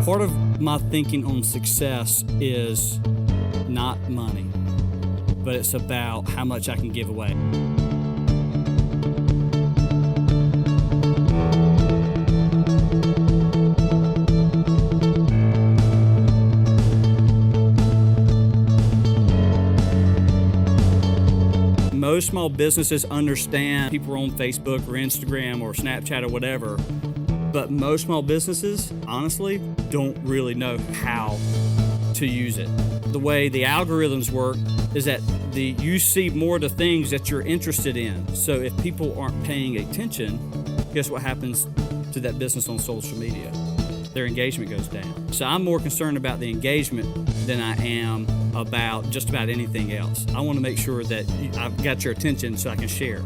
Part of my thinking on success is not money, but it's about how much I can give away. Most small businesses understand people are on Facebook or Instagram or Snapchat or whatever, but most small businesses, honestly, don't really know how to use it. The way the algorithms work is that you see more of the things that you're interested in. So if people aren't paying attention, guess what happens to that business on social media? Their engagement goes down. So I'm more concerned about the engagement than I am about just about anything else. I want to make sure that I've got your attention so I can share.